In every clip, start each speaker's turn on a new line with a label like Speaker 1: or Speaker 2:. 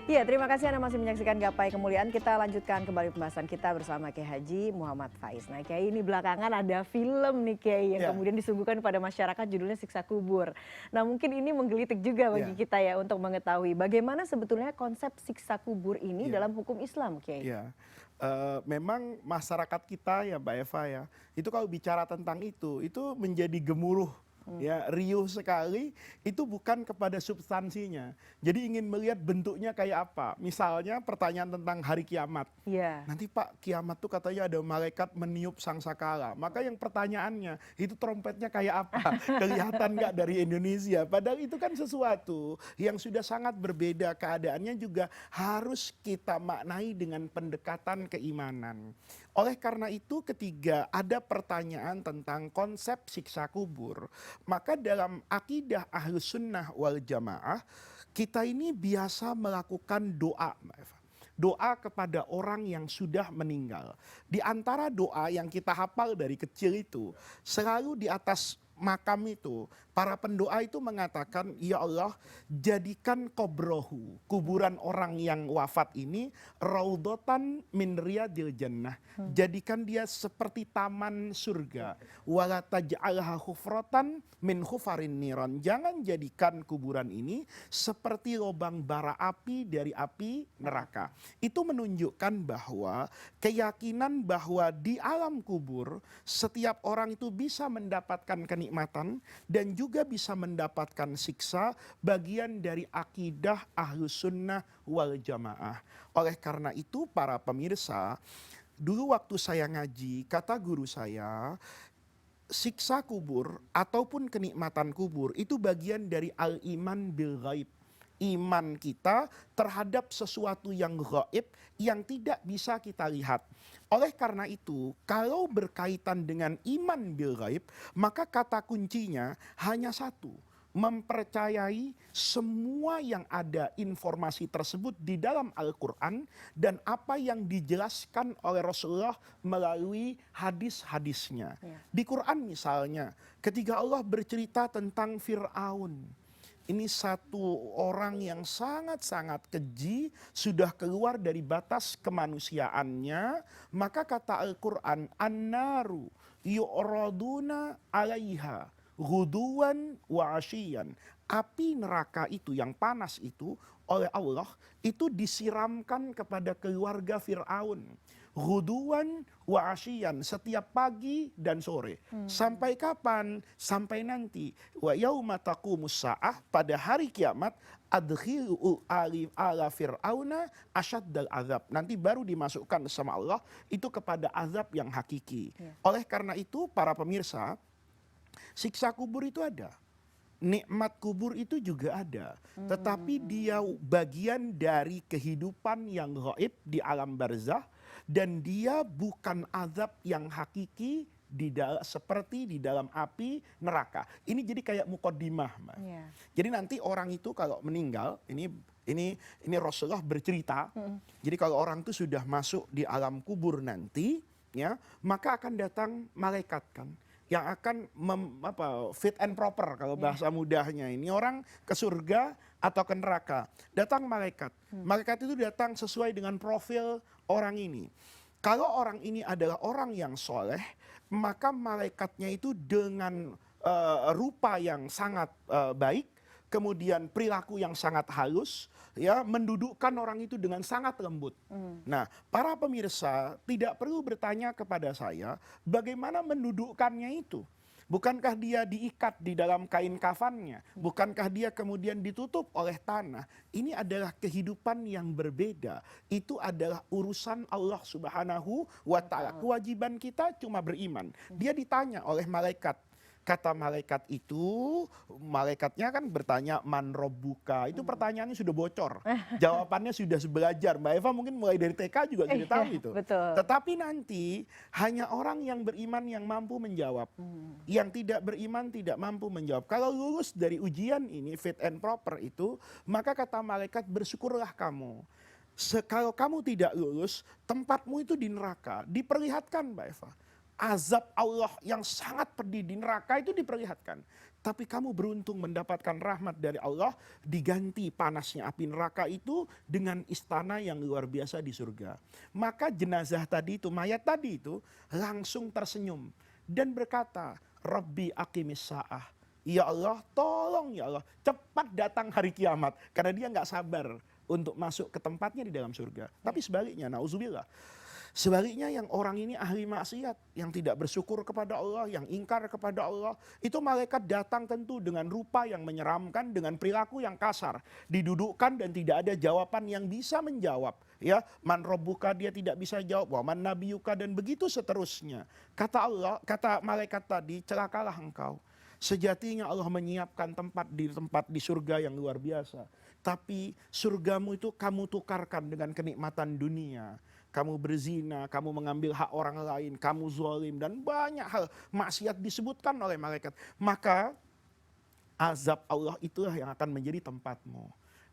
Speaker 1: Iya, terima kasih Anda masih menyaksikan Gapai Kemuliaan. Kita lanjutkan kembali pembahasan kita bersama Kiai Haji Muhammad Faiz. Nah, Kiai, ini belakangan ada film nih Kiai yang
Speaker 2: Ya,
Speaker 1: kemudian disuguhkan pada masyarakat, judulnya Siksa Kubur. Nah, mungkin ini menggelitik juga bagi
Speaker 2: ya,
Speaker 1: kita ya untuk mengetahui bagaimana sebetulnya konsep siksa kubur ini
Speaker 2: ya,
Speaker 1: dalam hukum Islam, Kiai.
Speaker 2: ya. Memang masyarakat kita ya Mbak Eva ya, itu kalau bicara tentang itu menjadi gemuruh, ya riuh sekali. Itu bukan kepada substansinya. Jadi ingin melihat bentuknya kayak apa. Misalnya pertanyaan tentang hari kiamat.
Speaker 1: Iya.
Speaker 2: Nanti Pak, kiamat tuh katanya ada malaikat meniup sangsakala. Maka yang pertanyaannya, itu trompetnya kayak apa? Kelihatan nggak dari Indonesia? Padahal itu kan sesuatu yang sudah sangat berbeda. Keadaannya juga harus kita maknai dengan pendekatan keimanan. Oleh karena itu ketika ada pertanyaan tentang konsep siksa kubur, maka dalam akidah Ahlus Sunnah wal Jamaah, kita ini biasa melakukan doa, Mbak Eva, doa kepada orang yang sudah meninggal. Di antara doa yang kita hafal dari kecil itu, selalu di atas makam itu, para pendoa itu mengatakan, ya Allah, jadikan kubrohu, kuburan orang yang wafat ini, raudhotan min riyadil jannah. Jadikan dia seperti taman surga. Wala taj'alha hufratan min hufarin niron. Jangan jadikan kuburan ini seperti lubang bara api dari api neraka. Itu menunjukkan bahwa keyakinan bahwa di alam kubur setiap orang itu bisa mendapatkan kenikmatan dan juga bisa mendapatkan siksa, bagian dari akidah Ahlus Sunnah wal Jamaah. Oleh karena itu para pemirsa, dulu waktu saya ngaji, kata guru saya, siksa kubur ataupun kenikmatan kubur itu bagian dari al-iman bil ghaib. Iman kita terhadap sesuatu yang gaib yang tidak bisa kita lihat. Oleh karena itu, kalau berkaitan dengan iman bil ghaib, maka kata kuncinya hanya satu: mempercayai semua yang ada informasi tersebut di dalam Al-Quran dan apa yang dijelaskan oleh Rasulullah melalui hadis-hadisnya.
Speaker 1: Ya.
Speaker 2: Di Quran misalnya, ketika Allah bercerita tentang Fir'aun, ini satu orang yang sangat-sangat keji, sudah keluar dari batas kemanusiaannya, maka kata Al-Quran, an-naru yu'raduna alaiha ghuduwan wa asyian. Api neraka itu yang panas itu oleh Allah itu disiramkan kepada keluarga Fir'aun. Ghuduwan wa asyian, setiap pagi dan sore. Sampai kapan? Sampai nanti. Wa yauma taqumus sa'ah, pada hari kiamat, adkhilu ala fir'auna asyaddal azab. Nanti baru dimasukkan sama Allah itu kepada azab yang hakiki.
Speaker 1: Ya.
Speaker 2: Oleh karena itu para pemirsa, siksa kubur itu ada. Nikmat kubur itu juga ada. Tetapi dia bagian dari kehidupan yang gaib di alam barzah. Dan dia bukan azab yang hakiki seperti di dalam api neraka. Ini jadi kayak mukaddimah, Mbak.
Speaker 1: Ya.
Speaker 2: Jadi nanti orang itu kalau meninggal, ini Rasulullah bercerita. Jadi kalau orang itu sudah masuk di alam kubur nanti, ya, maka akan datang malaikat kan, yang akan fit and proper kalau bahasa mudahnya. Ini orang ke surga atau ke neraka. Datang malaikat. Malaikat itu datang sesuai dengan profil orang ini. Kalau orang ini adalah orang yang soleh, maka malaikatnya itu dengan rupa yang sangat baik, kemudian perilaku yang sangat halus, ya, mendudukkan orang itu dengan sangat lembut. Nah, para pemirsa tidak perlu bertanya kepada saya bagaimana mendudukkannya itu. Bukankah dia diikat di dalam kain kafannya? Bukankah dia kemudian ditutup oleh tanah? Ini adalah kehidupan yang berbeda. Itu adalah urusan Allah Subhanahu wa Ta'ala. Kewajiban kita cuma beriman. Dia ditanya oleh malaikat. Kata malaikat itu, malaikatnya kan bertanya man robbuka. Itu pertanyaannya sudah bocor. Jawabannya sudah belajar. Mbak Eva mungkin mulai dari TK juga sudah tahu itu.
Speaker 1: Betul.
Speaker 2: Tetapi nanti hanya orang yang beriman yang mampu menjawab. Yang tidak beriman tidak mampu menjawab. Kalau lulus dari ujian ini fit and proper itu, maka kata malaikat bersyukurlah kamu. Kalau kamu tidak lulus, tempatmu itu di neraka. Diperlihatkan Mbak Eva. azab Allah yang sangat pedih di neraka itu diperlihatkan. Tapi kamu beruntung mendapatkan rahmat dari Allah, diganti panasnya api neraka itu dengan istana yang luar biasa di surga. Maka jenazah tadi itu, mayat tadi itu langsung tersenyum dan berkata, Rabbi aqimis sa'ah. Ya Allah, tolong ya Allah, cepat datang hari kiamat. Karena dia nggak sabar untuk masuk ke tempatnya di dalam surga. Tapi sebaliknya, nauzubillah. Sebaliknya yang orang ini ahli maksiat, yang tidak bersyukur kepada Allah, yang ingkar kepada Allah, itu malaikat datang tentu dengan rupa yang menyeramkan, dengan perilaku yang kasar, didudukkan dan tidak ada jawaban yang bisa menjawab. Ya, man robbuka, dia tidak bisa jawab, wa man nabiyuka, dan begitu seterusnya. Kata Allah, kata malaikat tadi, celakalah engkau. Sejatinya Allah menyiapkan tempat di surga yang luar biasa. Tapi surgamu itu kamu tukarkan dengan kenikmatan dunia. Kamu berzina, kamu mengambil hak orang lain, kamu zalim, dan banyak hal maksiat disebutkan oleh malaikat. Maka azab Allah itulah yang akan menjadi tempatmu.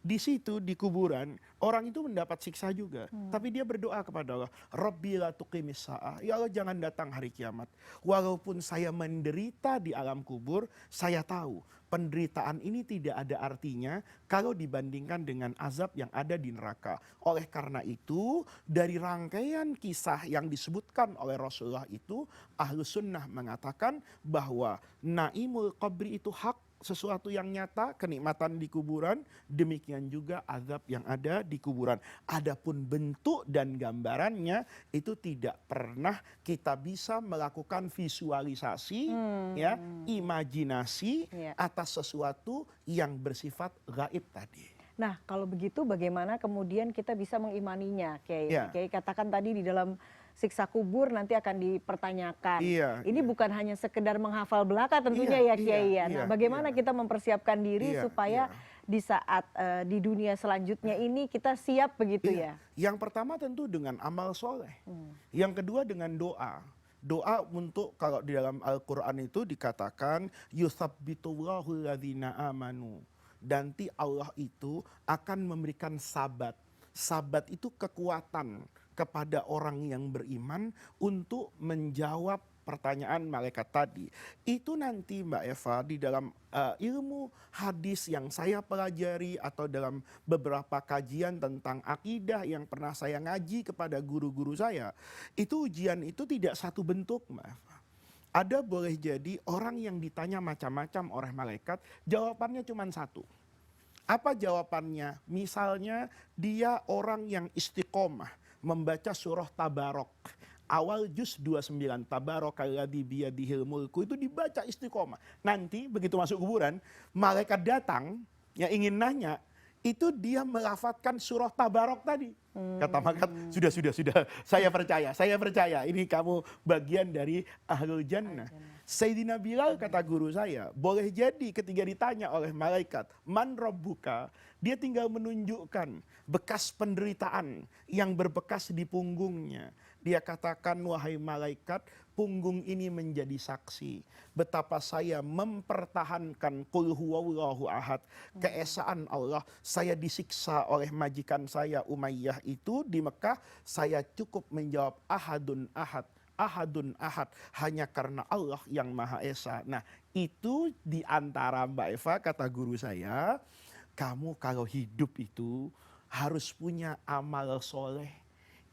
Speaker 2: Di situ, di kuburan, orang itu mendapat siksa juga. Tapi dia berdoa kepada Allah, Rabbi la tuqimis sa'ah. Ya Allah, jangan datang hari kiamat. Walaupun saya menderita di alam kubur, saya tahu penderitaan ini tidak ada artinya kalau dibandingkan dengan azab yang ada di neraka. Oleh karena itu, dari rangkaian kisah yang disebutkan oleh Rasulullah itu, Ahlus Sunnah mengatakan bahwa naimul qabri itu hak, sesuatu yang nyata, kenikmatan di kuburan, demikian juga azab yang ada di kuburan. Adapun bentuk dan gambarannya itu tidak pernah kita bisa melakukan visualisasi, ya, imajinasi atas sesuatu yang bersifat gaib tadi.
Speaker 1: Nah, kalau begitu bagaimana kemudian kita bisa mengimaninya, Kiai? Kiai katakan tadi di dalam siksa kubur nanti akan dipertanyakan. Ini bukan hanya sekedar menghafal belaka tentunya ya Kiai ya. Nah, bagaimana kita mempersiapkan diri supaya di saat di dunia selanjutnya ini kita siap begitu ya?
Speaker 2: Yang pertama tentu dengan amal soleh. Yang kedua dengan doa. Doa untuk, kalau di dalam Al-Quran itu dikatakan yuthabbitullahu alladzina amanu. Nanti Allah itu akan memberikan sabat. Sabat itu kekuatan kepada orang yang beriman untuk menjawab pertanyaan malaikat tadi. Itu nanti Mbak Eva di dalam ilmu hadis yang saya pelajari atau dalam beberapa kajian tentang akidah yang pernah saya ngaji kepada guru-guru saya, itu ujian itu tidak satu bentuk Mbak Eva. Ada boleh jadi orang yang ditanya macam-macam oleh malaikat, jawabannya cuma satu. Apa jawabannya? Misalnya dia orang yang istiqomah membaca surah Tabarok. Awal juz 29, Tabarakalladzi biyadihil mulku, itu dibaca istiqomah. Nanti begitu masuk kuburan, malaikat datang yang ingin nanya, itu dia melafadzkan surah Tabarok tadi. Kata malaikat, sudah, saya percaya. Ini kamu bagian dari ahlul jannah. Sayyidina Bilal, kata guru saya, boleh jadi ketika ditanya oleh malaikat, man rabbuka, dia tinggal menunjukkan bekas penderitaan yang berbekas di punggungnya. Dia katakan, wahai malaikat, punggung ini menjadi saksi betapa saya mempertahankan qul huwallahu ahad, keesaan Allah. Saya disiksa oleh majikan saya Umayyah itu di Mekah, saya cukup menjawab ahadun ahad, ahadun ahad, hanya karena Allah yang Maha Esa. Nah, itu diantara Mbak Eva, kata guru saya, kamu kalau hidup itu harus punya amal soleh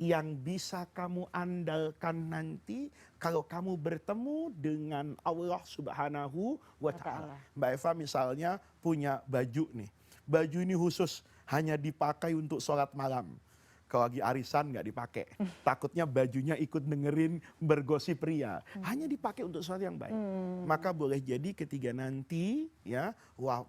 Speaker 2: yang bisa kamu andalkan nanti kalau kamu bertemu dengan Allah Subhanahu wa Ta'ala. Mbak Eva misalnya punya baju nih, baju ini khusus hanya dipakai untuk sholat malam. Kalau lagi arisan nggak dipakai, takutnya bajunya ikut dengerin bergosip pria, hanya dipakai untuk sesuatu yang baik. Maka boleh jadi ketika nanti ya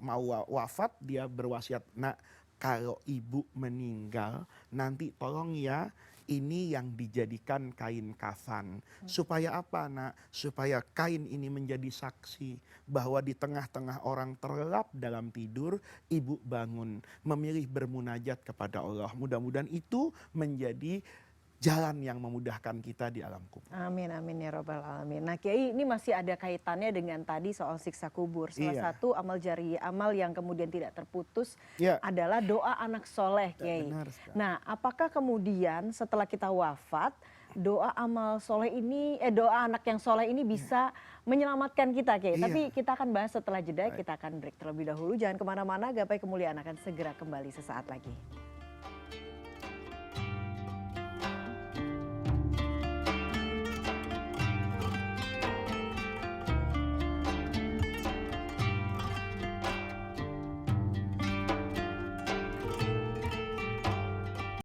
Speaker 2: mau wafat, dia berwasiat, nak, kalau ibu meninggal nanti tolong ya ini yang dijadikan kain kafan. Supaya apa nak? Supaya kain ini menjadi saksi bahwa di tengah-tengah orang terlelap dalam tidur, ibu bangun memilih bermunajat kepada Allah. Mudah-mudahan itu menjadi jalan yang memudahkan kita di alam kubur.
Speaker 1: Amin, amin ya robbal alamin. Nah Kiai, ini masih ada kaitannya dengan tadi soal siksa kubur. Salah satu amal jari, amal yang kemudian tidak terputus adalah doa anak soleh, Kiai. Nah, apakah kemudian setelah kita wafat, doa amal soleh ini, doa anak yang soleh ini bisa menyelamatkan kita, Kiai? Tapi kita akan bahas setelah jeda. Kita akan break terlebih dahulu. Jangan kemana-mana, Gapai Kemuliaan akan segera kembali sesaat lagi.